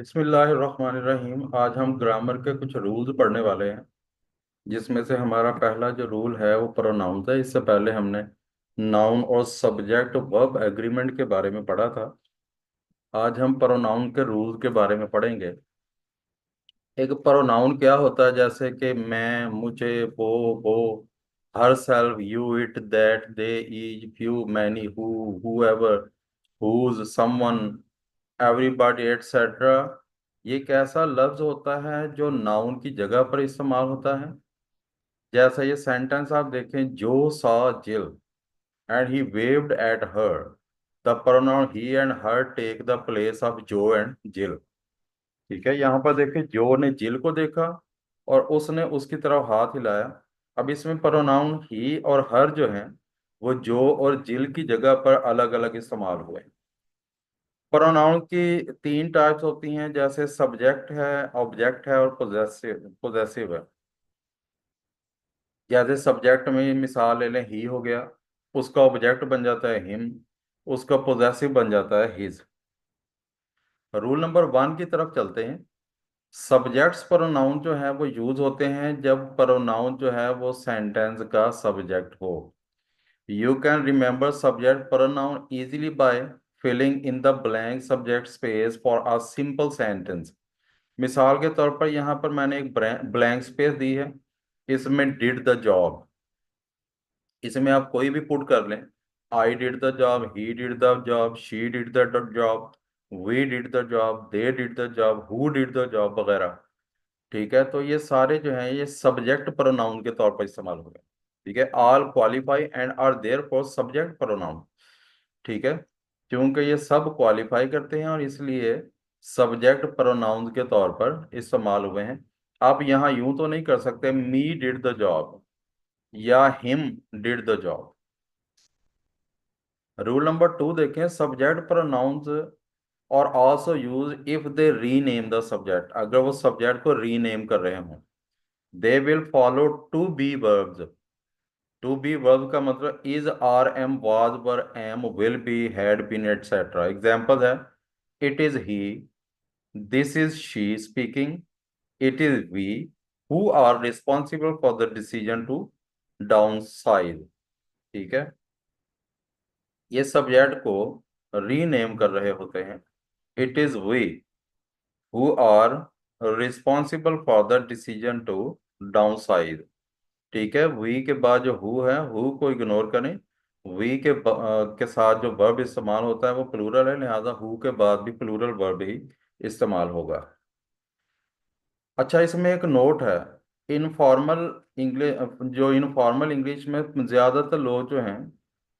बिस्मिल्लाहिर्रहमानिर्रहीम। आज हम ग्रामर के कुछ रूल्स पढ़ने वाले हैं, जिसमें से हमारा पहला जो रूल है वो प्रोनाउंस है। इससे पहले हमने नाउन और सब्जेक्ट वर्ब एग्रीमेंट के बारे में पढ़ा था। आज हम प्रोनाउन के रूल के बारे में पढ़ेंगे। एक प्रोनाउन क्या होता है, जैसे कि मैं, मुझे, वो, herself, you, it, that, they, each, few, many, whoever, whose, someone, everybody, etcetera. ये एक ऐसा लफ्ज होता है जो नाउन की जगह पर इस्तेमाल होता है। जैसा ये सेंटेंस आप देखें, Joe saw Jill and he waved at her, the pronoun he and her take the place of Joe and Jill. ठीक है, यहाँ पर देखें, जो ने जिल को देखा और उसने उसकी तरफ हाथ हिलाया। अब इसमें प्रोनाउन ही और हर जो है वो जो और जिल की जगह पर अलग अलग इस्तेमाल हुए। प्रोनाउन की तीन टाइप्स होती हैं, जैसे सब्जेक्ट है, ऑब्जेक्ट है और पोजेसिव पोजेसिव है। जैसे सब्जेक्ट में मिसाल ले लें, ही हो गया, उसका ऑब्जेक्ट बन जाता है हिम, उसका पोजेसिव बन जाता है हिज। रूल नंबर 1 की तरफ चलते हैं। सब्जेक्ट्स प्रोनाउन जो है वो यूज होते हैं जब प्रोनाउन जो है वो सेंटेंस का सब्जेक्ट हो। You can remember subject pronoun easily by filling in the blank subject space for a simple sentence. मिसाल के तौर पर यहाँ पर मैंने एक ब्लैंक स्पेस दी है। इसमें डिड द जॉब, इसमें आप कोई भी पुट कर लें। I did the job, he did the job, she did the job, we did the job, they did the job, who did the job वगैरह। ठीक है, तो ये सारे जो हैं ये सब्जेक्ट प्रोनाउन के तौर पर इस्तेमाल हो गए। ठीक है, all qualify and are there for subject pronoun. ठीक है, क्योंकि ये सब क्वालिफाई करते हैं और इसलिए सब्जेक्ट प्रोनाउन के तौर पर इस्तेमाल हुए हैं। आप यहाँ यूं तो नहीं कर सकते मी डिड द जॉब या him did the job. Rule number 2 देखें, सब्जेक्ट प्रोनाउंस और also use if they rename the subject. अगर वो सब्जेक्ट को रीनेम कर रहे हों, they will follow to be verbs. To be verb का मतलब is, are, am, was, were, am, will be, had been, etcetera. Example है, it is he, this is she speaking, it is we who are responsible for the decision to downsize. ठीक है, ये subject को rename कर रहे होते हैं। It is we who are responsible for the decision to downsize. ठीक है, वी के बाद जो हु है, हु को इग्नोर करें। वी के साथ जो वर्ब इस्तेमाल होता है वो प्लूरल है, लिहाजा हु के बाद भी प्लूरल वर्ब ही इस्तेमाल होगा। अच्छा, इसमें एक नोट है। इनफॉर्मल इंग्लिश, जो इनफॉर्मल इंग्लिश में ज़्यादातर लोग जो हैं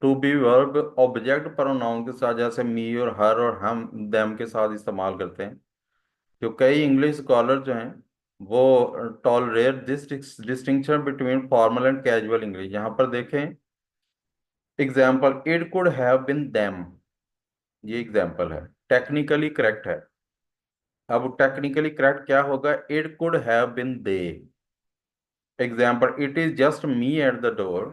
to be verb object pronoun के साथ, जैसे मी और हर और हम, देम के साथ इस्तेमाल करते हैं। जो कई इंग्लिश स्कॉलर जो हैं वो tolerate this distinction between formal and casual English. यहाँ पर देखें, example, it could have been them, ये एग्जाम्पल है, टेक्निकली करेक्ट है। अब टेक्निकली करेक्ट क्या होगा, it could have been they. Example, it is just me at the door,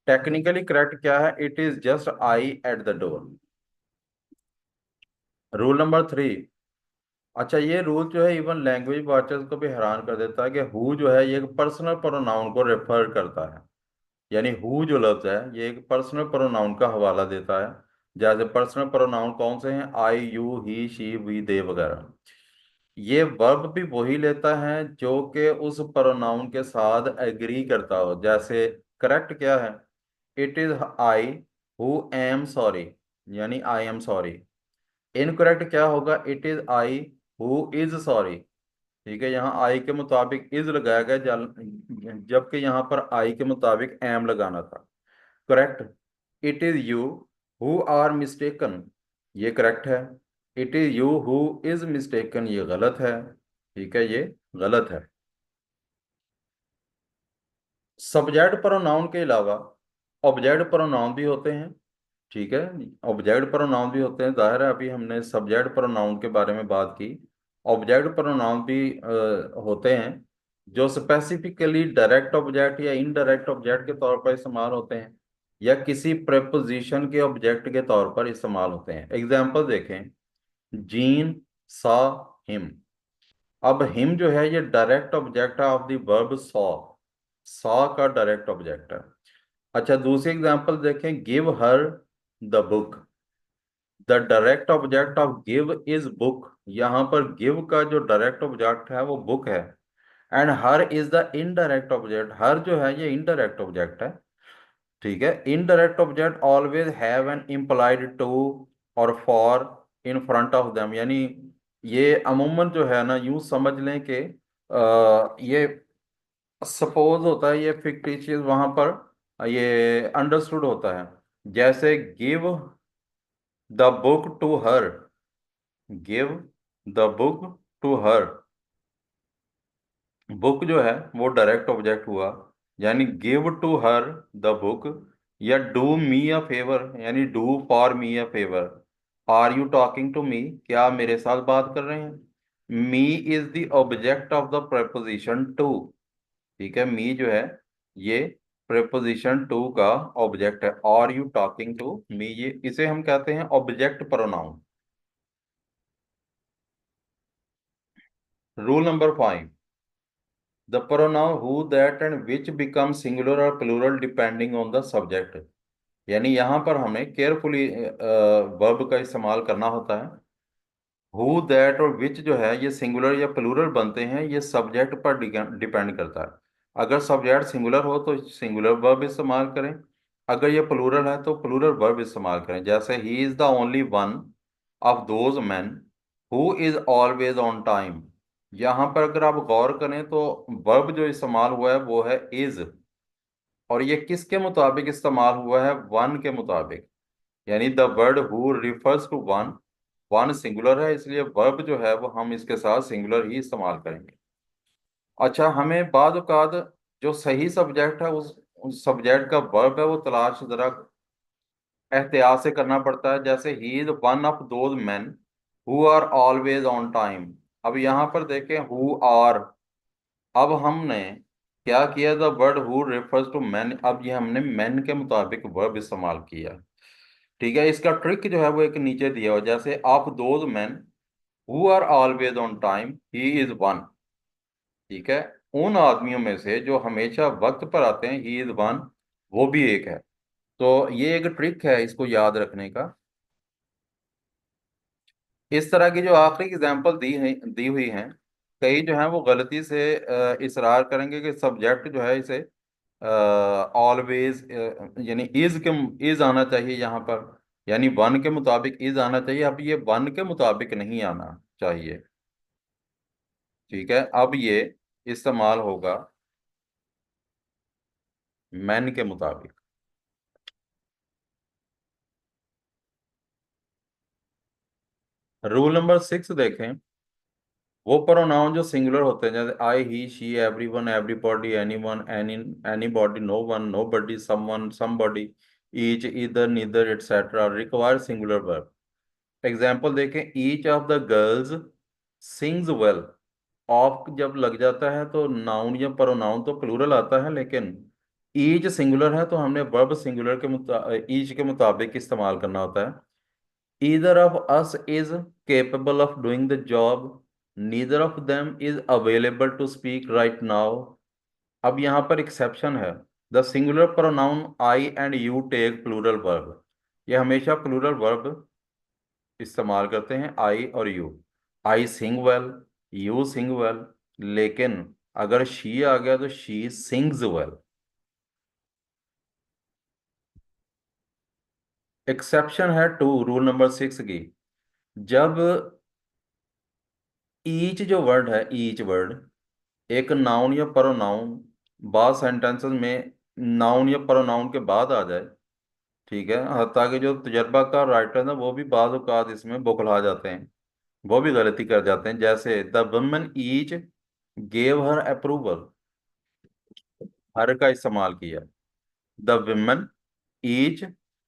technically correct क्या है, it is just I at the door. Rule number 3। अच्छा, ये रूल जो है इवन लैंग्वेज वाचर्स को भी हैरान कर देता है कि हु जो है ये एक पर्सनल प्रोनाउन को रेफर करता है। यानी हु जो लफ्ज है ये एक पर्सनल प्रोनाउन का हवाला देता है। जैसे पर्सनल प्रोनाउन कौन से हैं, आई, यू, ही, शी, वी, दे वगैरह। ये वर्ब भी वही लेता है जो कि उस प्रोनाउन के साथ एग्री करता हो। जैसे करेक्ट क्या है, it is I who am sorry, यानी आई एम सॉरी। इनकरेक्ट क्या होगा, it is I who is sorry. ठीक है, यहाँ आई के मुताबिक इज लगाया गया, जबकि यहाँ पर आई के मुताबिक एम लगाना था। Correct, it is you who are mistaken, ये करेक्ट है। It is you who is mistaken, ये गलत है। ठीक है, ये गलत है। सब्जेक्ट प्रोनाउन के अलावा ऑब्जेक्ट प्रोनाउन भी होते हैं। ठीक है, ऑब्जेक्ट प्रोनाउन भी होते हैं। जाहिर है अभी हमने सब्जेक्ट प्रोनाउन के बारे में बात की। ऑब्जेक्ट प्रोनाउन भी होते हैं जो स्पेसिफिकली डायरेक्ट ऑब्जेक्ट या इनडायरेक्ट ऑब्जेक्ट के तौर पर इस्तेमाल होते हैं, या किसी प्रेपोजिशन के ऑब्जेक्ट के तौर पर इस्तेमाल होते हैं। एग्जाम्पल देखें, जीन सॉ हिम। अब हिम जो है ये डायरेक्ट ऑब्जेक्ट है of the verb saw. Saw का डायरेक्ट ऑब्जेक्ट है। अच्छा, दूसरी एग्जांपल देखें, give her the book. The direct object of give is book. यहाँ पर गिव का जो डायरेक्ट ऑब्जेक्ट है वो बुक है। And her is the indirect object. Her जो है ये इनडायरेक्ट ऑब्जेक्ट है। ठीक है, indirect object always have an implied to or for in front of them. यानी ये अमूमन जो है ना, यूं समझ लें कि ये सपोज होता है, ये फिक्टिशियस वहां पर ये अंडरस्टूड होता है। जैसे give the book to her. Give the book to her. Book जो है वो डायरेक्ट ऑब्जेक्ट हुआ, यानी give to her the book. या डू मी अ फेवर, यानी do for me a favour. Are you talking to me, क्या आप मेरे साथ बात कर रहे हैं। Me is the object of the preposition to. ठीक है, मी जो है ये preposition टू का ऑब्जेक्ट है। Are you talking to me, ये इसे हम कहते हैं object pronoun. Rule number 5, the pronoun who, that and which become singular or plural depending on the subject। यानी यहाँ पर हमें केयरफुली वर्ब का इस्तेमाल करना होता है। हु, दैट और विच जो है ये सिंगुलर या प्लूरल बनते हैं, ये सब्जेक्ट पर डिपेंड करता है। अगर सब्जेक्ट सिंगुलर हो तो सिंगुलर वर्ब इस्तेमाल करें। अगर ये प्लूरल है तो प्लूरल वर्ब इस्तेमाल करें। जैसे he is the only one of those man who is always on time. यहाँ पर अगर आप गौर करें तो वर्ब जो इस्तेमाल हुआ है वो है इज। और ये किसके मुताबिक इस्तेमाल हुआ है, वन के मुताबिक। यानी the word who refers to one. One singular है, इसलिए वर्ब जो है वो हम इसके साथ सिंगुलर ही इस्तेमाल करेंगे। अच्छा, हमें बाद औक़ात जो सही सब्जेक्ट है उस सब्जेक्ट का वर्ब है वो तलाश जरा एहतियात से करना पड़ता है। जैसे he is one of those man who are always on time. अब यहाँ पर देखें हु आर। अब हमने क्या किया, the word who refers to man. अब ये हमने मैन के मुताबिक वर्ब इस्तेमाल किया। ठीक है, इसका ट्रिक जो है वो एक नीचे दिया हुआ, जैसे of those man who are always on time he is one. ठीक है, उन आदमियों में से जो हमेशा वक्त पर आते हैं, ही इज वन, वो भी एक है। तो ये एक ट्रिक है इसको याद रखने का। इस तरह की जो आखिरी एग्जांपल दी हुई हैं, कई जो है वो गलती से इसरार करेंगे कि सब्जेक्ट जो है इसे ऑलवेज यानी इज आना चाहिए यहाँ पर। यानी वन के मुताबिक इज आना चाहिए। अब ये वन के मुताबिक नहीं आना चाहिए। ठीक है, अब ये इस्तेमाल होगा मैन के मुताबिक। रूल नंबर 6 देखें, वो प्रोनाउन जो सिंगुलर होते हैं, जैसे I he she everyone everybody anyone anybody no one nobody someone somebody each either neither etcetera require singular verb. Example देखें, each of the girls sings well. Of जब लग जाता है तो नाउन या प्रोनाउन तो प्लूरल आता है, लेकिन ईच सिंगुलर है तो हमने वर्ब सिंगुलर के ईच के मुताबिक इस्तेमाल करना होता है। Either of us is capable of doing the job. Neither of them is available to speak right now. अब यहाँ पर एक्सेप्शन है। The singular pronoun I and you take plural verb. ये हमेशा प्लूरल वर्ब इस्तेमाल करते हैं, आई और you. I sing well, you sing well. लेकिन अगर शी आ गया तो शी सिंग्स वेल। एक्सेप्शन है टू रूल नंबर 6 की। जब ईच जो वर्ड है, ईच वर्ड एक नाउन या प्रोनाउन बाद सेंटेंसेस में नाउन या प्रोनाउन के बाद आ जाए। ठीक है, ताकि जो तजर्बाकार राइटर है वो भी बाज़ औक़ात इसमें बौखला जाते हैं, वो भी गलती कर जाते हैं। जैसे the women each gave her approval. Her का इस्तेमाल किया। The women each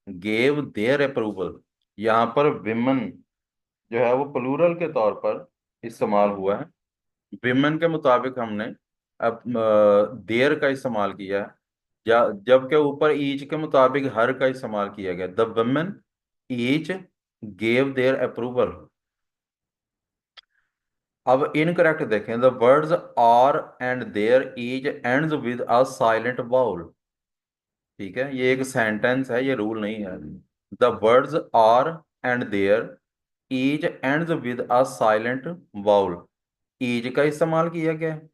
gave their approval. यहाँ पर विमेन जो है वो प्लूरल के तौर पर इस्तेमाल हुआ है। विमेन के मुताबिक हमने अब देयर का इस्तेमाल किया है। जबकि ऊपर ईच के मुताबिक हर का इस्तेमाल किया गया। The women each gave their approval. अब इनकरेक्ट देखें, the words are and their each ends with a silent vowel. ठीक है, ये एक सेंटेंस है, ये रूल नहीं है। The words are and their each ends with a silent vowel, each का इस्तेमाल किया गया है।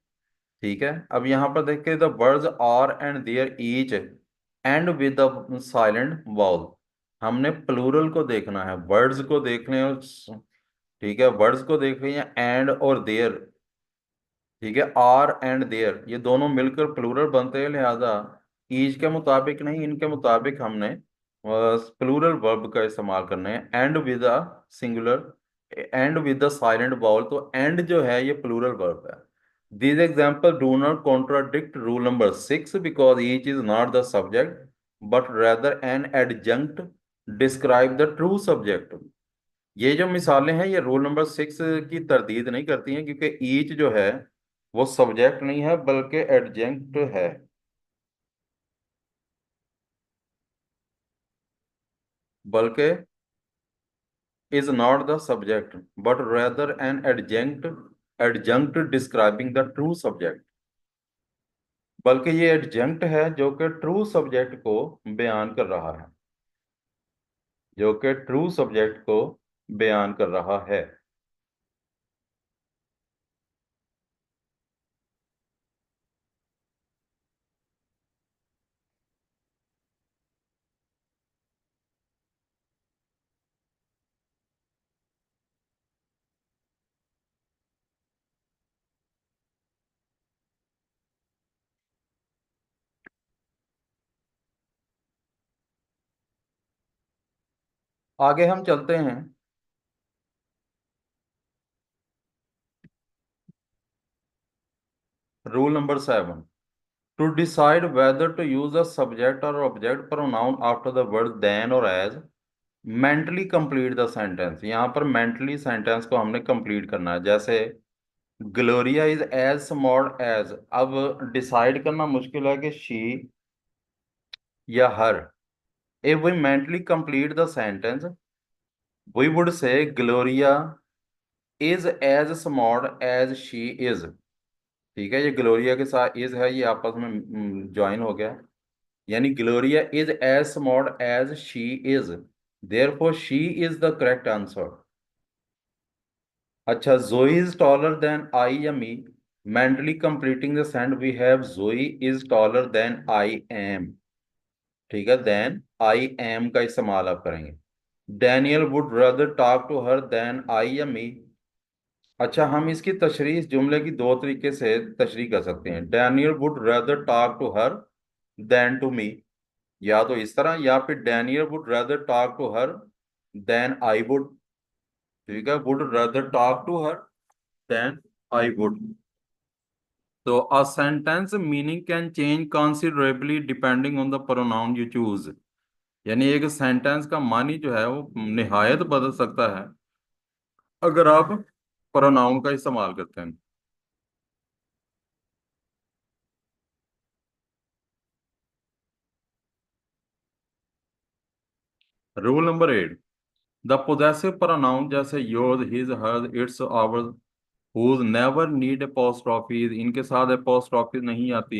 ठीक है, अब यहां पर देखिए, the words are and their each end with the silent vowel. हमने प्लूरल को देखना है, वर्ड्स को देख लें और ठीक है, वर्ड्स को देख लें या एंड और देयर। ठीक है, आर एंड देयर ये दोनों मिलकर प्लूरल बनते हैं, लिहाजा ईच के मुताबिक नहीं, इनके मुताबिक हमने प्लूरल वर्ब का इस्तेमाल करना है, and with a singular, and with the silent vowel. तो एंड जो है ये प्लूरल वर्ब है। These examples do not contradict rule number 6 because each is not the subject but rather an adjunct describe the true subject। ये जो मिसालें हैं ये रूल नंबर 6 की तरदीद नहीं करती हैं, क्योंकि ईच जो है वो सब्जेक्ट नहीं है बल्कि एडजेंक्ट है। बल्कि is not the subject but rather an adjunct describing the true subject। बल्कि ये एडजंक्ट है जो कि ट्रू सब्जेक्ट को बयान कर रहा है, जो कि ट्रू सब्जेक्ट को बयान कर रहा है। आगे हम चलते हैं। Rule number 7, to decide whether to use a subject or object pronoun after the word than or as, mentally complete the sentence. यहाँ पर मेंटली सेंटेंस को हमने कंप्लीट करना है। जैसे Gloria is as small as, अब डिसाइड करना मुश्किल है कि शी या her. If we mentally complete the sentence we would say Gloria is as small as she is. ठीक है, ये ग्लोरिया के साथ इज है, ये आपस में ज्वाइन हो गया, यानी Gloria is as small as she is, therefore she is the correct answer. अच्छा, Joey is taller than I या me, mentally completing the sent we have Joey is taller than I am. ठीक है, than I am का इस्तेमाल आप करेंगे। Daniel would rather talk to her than I या me. अच्छा, हम इसकी तशरीह इस जुमले की दो तरीके से तशरीह कर सकते हैं। Daniel would rather talk to her than to me, या तो इस तरह, या फिर Daniel would rather talk to her than I would. ठीक है, would rather talk to her than I would. तो a sentence meaning can change considerably depending on the pronoun you choose, यानी एक सेंटेंस का मानी जो है वो निहायत बदल सकता है अगर आप प्रोनाउन का इस्तेमाल करते हैं। Rule number 8, the possessive pronoun जैसे your his hers its ours whose never need apostrophes, इनके साथ अपोस्ट्रोफीज नहीं आती।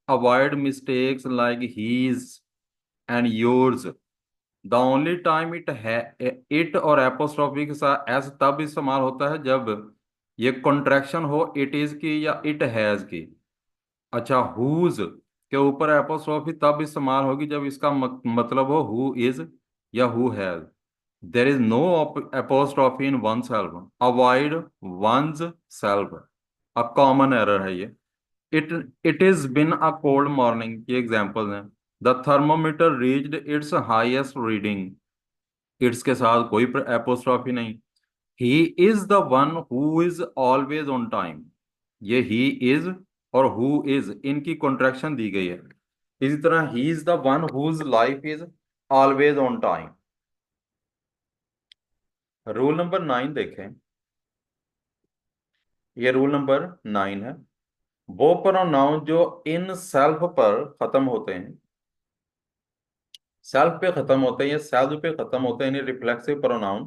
Avoid mistakes like his and yours, the only time it है इट और एपोस्ट्रोफी के साथ एस तब इस्तेमाल होता है जब ये कॉन्ट्रैक्शन हो इट इज की या इट हैज की। अच्छा, हुज के ऊपर एपोस्ट्रोफी तब इस्तेमाल होगी जब इसका मतलब हो हु इज या who has. There is no apostrophe in oneself, avoid one's self, a common error है ये। It is been a cold morning ये एग्जांपल्स हैं। The thermometer reached its highest reading, its के साथ कोई एपोस्ट्रॉफी नहीं। He is the one who is always on time, ये he is और हु इज इनकी कॉन्ट्रैक्शन दी गई है। इसी तरह he is the one whose life is always on time. Rule number 9 देखें, ये रूल नंबर 9 है। वो प्रोनाउन जो इन सेल्फ पर खत्म होते हैं, सेल्फ पे खत्म होते हैं या सेल्फ पे खत्म होते हैं, इन्हें रिफ्लेक्सिव प्रोनाउन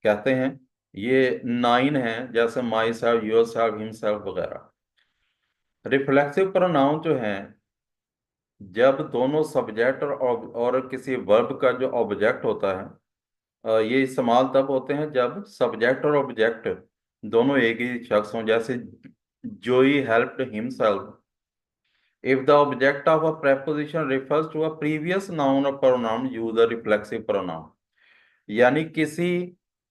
कहते हैं। ये 9 है, जैसे my self, your self, him self वगैरह। रिफ्लेक्सिव प्रोनाउन जो है, जब दोनों सब्जेक्ट और किसी वर्ब का जो ऑब्जेक्ट होता है, ये इस्तेमाल तब होते हैं जब सब्जेक्ट और ऑब्जेक्ट दोनों एक ही शख्स हों। जैसे जोई helped himself, if the object of a preposition refers to a previous noun or pronoun, use a reflexive pronoun। यानी किसी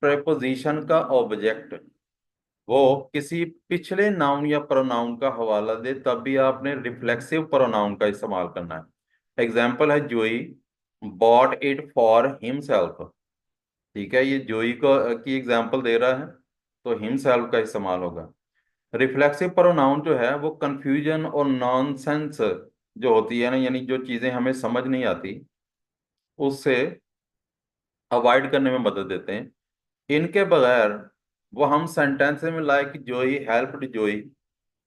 preposition का ऑब्जेक्ट वो किसी पिछले नाउन या प्रोनाउन का हवाला दे, तब भी आपने रिफ्लेक्सिव प्रोनाउन का इस्तेमाल करना है। एग्जाम्पल है जोई बॉट इट फॉर हिमसेल्फ। ठीक है, ये जोई को की एग्जाम्पल दे रहा है, तो हिमसेल्फ का इस्तेमाल होगा। रिफ्लेक्सिव प्रोनाउन जो है वो कंफ्यूजन और नॉनसेंस जो होती है ना, यानी जो चीजें हमें समझ नहीं आती, उससे अवॉइड करने में मदद देते हैं। इनके बगैर वो हम सेंटेंस में लाइक जोई हेल्प्ड जोई,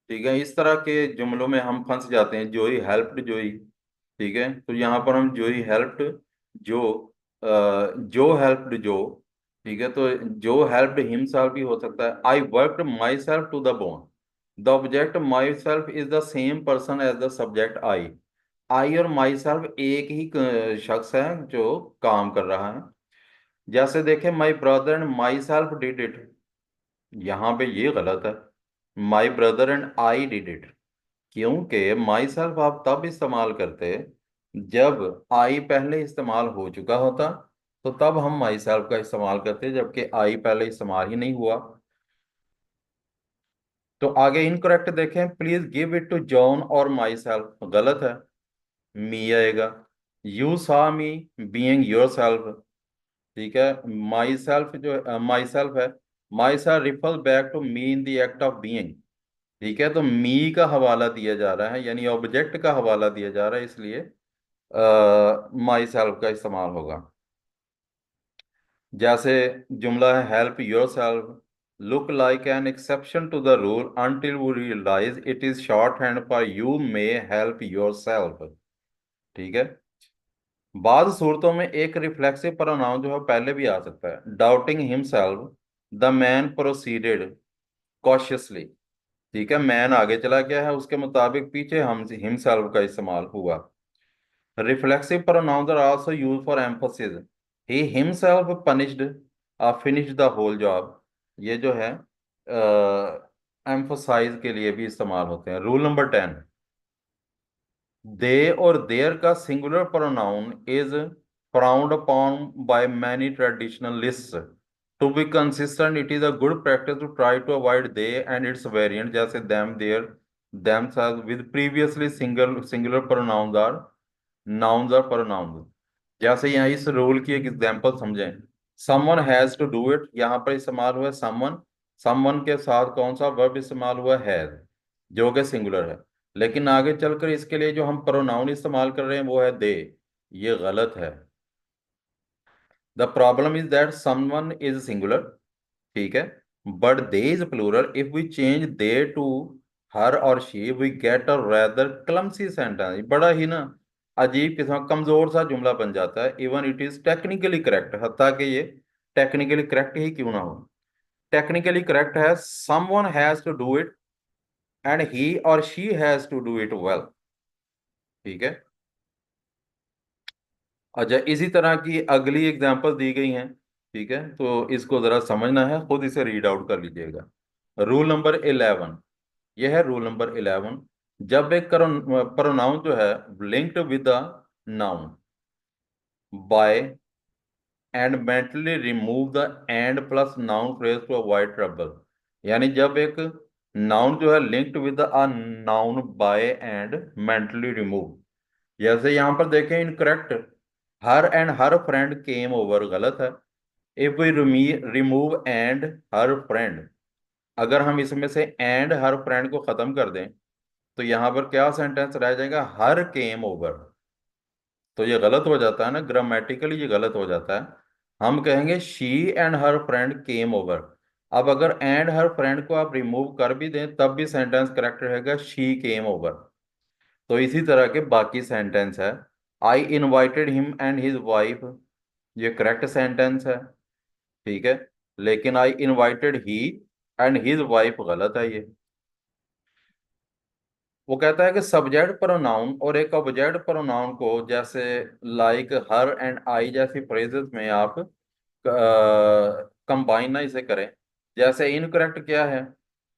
ठीक है, इस तरह के जुमलों में हम फंस जाते हैं, जोई हेल्प्ड जोई। ठीक है, तो यहाँ पर हम जोई हेल्प्ड जो, जो हेल्प्ड जो, ठीक है, तो जो हेल्प्ड हिमसेल्फ भी हो सकता है। I worked myself to the bone, the object myself is the same person as the subject I. I और माई सेल्फ एक ही शख्स है जो काम कर रहा है। जैसे देखें, my brother and my self did it, यहाँ पे ये गलत है। My brother and I did it, क्योंकि माई सेल्फ आप तब इस्तेमाल करते जब आई पहले इस्तेमाल हो चुका होता, तो तब हम माई सेल्फ का इस्तेमाल करते, जबकि आई पहले इस्तेमाल ही नहीं हुआ। तो आगे इनकरेक्ट देखें, please give it to John और माई सेल्फ, गलत है, मी आएगा। यू सा मी बीइंग योर सेल्फ, ठीक है, माई सेल्फ जो माई सेल्फ है, myself refer back to me in the act of being. ठीक है, तो मी का हवाला दिया जा रहा है, यानी ऑब्जेक्ट का हवाला दिया जा रहा है, इसलिए माई सेल्फ का इस्तेमाल होगा। जैसे जुमला है help yourself look like an exception to the rule until we realise it is shorthand for you may help yourself. ठीक है, बाद सूरतों में एक रिफ्लेक्सिव प्रोनाउन जो है पहले भी आ सकता है। Doubting himself the man proceeded cautiously. ठीक है, मैन आगे चला गया है, उसके मुताबिक पीछे हम हिमसेल्फ का इस्तेमाल हुआ। Reflexive pronouns are also used for emphasis, he himself punished finished the whole job. ये जो है एम्फोसाइज के लिए भी इस्तेमाल होते हैं। रूल नंबर 10, दे और देयर का singular pronoun is frowned upon by many traditionalists. To be consistent it is a good practice to try to avoid they and its variants, जैसे them their themselves with previously singular pronouns are nouns or pronouns। जैसे यहाँ इस rule की एक example समझें, someone has to do it, यहाँ पर इस्तेमाल हुआ है someone। someone के साथ कौन सा वर्ब इस्तेमाल हुआ है, has, जो कि सिंगुलर है। लेकिन आगे चलकर इसके लिए जो हम प्रोनाउन इस्तेमाल कर रहे हैं वो है दे, ये गलत है। The problem is that someone is singular, ठीक है, but they is plural. If we change they to her or she we get a rather clumsy sentence, बड़ा ही ना अजीब किस्म कमजोर सा जुमला बन जाता है। Even it is technically correct, हत्ता कि ये टेक्निकली करेक्ट ही क्यों ना हो। टेक्निकली करेक्ट है someone has to do it and he or she has to do it well. ठीक है, अच्छा, इसी तरह की अगली एग्जांपल दी गई हैं। ठीक है, तो इसको जरा समझना है, खुद इसे रीड आउट कर लीजिएगा। रूल नंबर 11, यह है रूल नंबर 11। जब एक प्रोनाउन जो है linked with a noun by and mentally remove the and plus noun phrase to avoid trouble, यानी जब एक नाउन जो है linked with a noun by and mentally remove, जैसे यहां पर देखें incorrect, her and her friend came over, गलत है। If we remove and her friend, अगर हम इसमें से एंड हर फ्रेंड को खत्म कर दें, तो यहां पर क्या सेंटेंस रह जाएगा, हर केम ओवर। तो ये गलत हो जाता है ना, ग्रामेटिकली ये गलत हो जाता है। हम कहेंगे she and her friend came over. अब अगर एंड हर फ्रेंड को आप रिमूव कर भी दें तब भी सेंटेंस करेक्ट रहेगा, शी केम ओवर। तो इसी तरह के बाकी सेंटेंस है, आई invited him and his wife, ये करेक्ट सेंटेंस है। ठीक है, लेकिन आई invited he and his wife गलत है ये। वो कहता है कि सब्जेक्ट प्रोनाउन और एक ऑब्जेक्ट प्रोनाउन को जैसे लाइक हर एंड आई जैसी फ्रेजेस में आप कंबाइन ना इसे करें। जैसे इनकरेक्ट क्या है,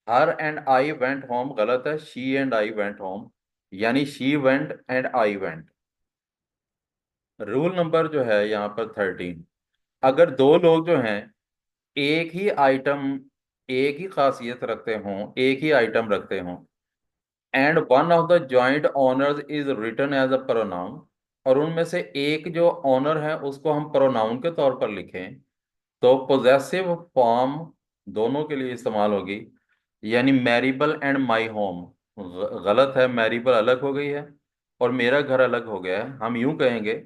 her and I went home गलत है, she and I went home, यानी she went and I went. Rule number जो है यहाँ पर 13, अगर दो लोग जो हैं एक ही आइटम, एक ही खासियत रखते हों, एक ही आइटम रखते हों, and one of the joint owners is written as a pronoun, और उनमें से एक जो ओनर है उसको हम प्रोनाउन के तौर पर लिखें, तो पोजेसिव फॉर्म दोनों के लिए इस्तेमाल होगी। यानी मैरिबल एंड माई होम गलत है, मैरिबल अलग हो गई है और मेरा घर अलग हो गया है। हम यूं कहेंगे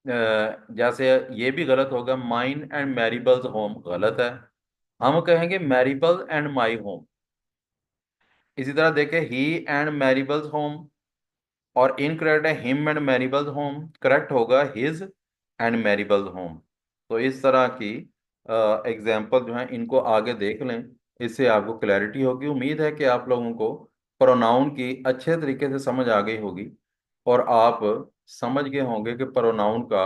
जैसे ये भी गलत होगा, माइन एंड मैरिबल्स होम गलत है, हम कहेंगे मैरिबल एंड माई होम। इसी तरह देखें, ही एंड मैरिबल्स होम, और इनकरेक्ट है हिम एंड मैरिबल्स होम, करेक्ट होगा हिज एंड मैरिबल्स होम। तो इस तरह की एग्जाम्पल जो हैं इनको आगे देख लें, इससे आपको क्लैरिटी होगी। उम्मीद है कि आप लोगों को प्रोनाउन की अच्छे तरीके से समझ आ गई होगी और आप समझ गए होंगे कि प्रोनाउन का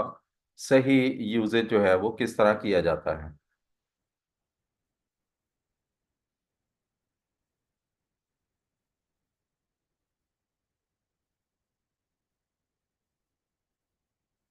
सही यूजेज जो है वो किस तरह किया जाता है।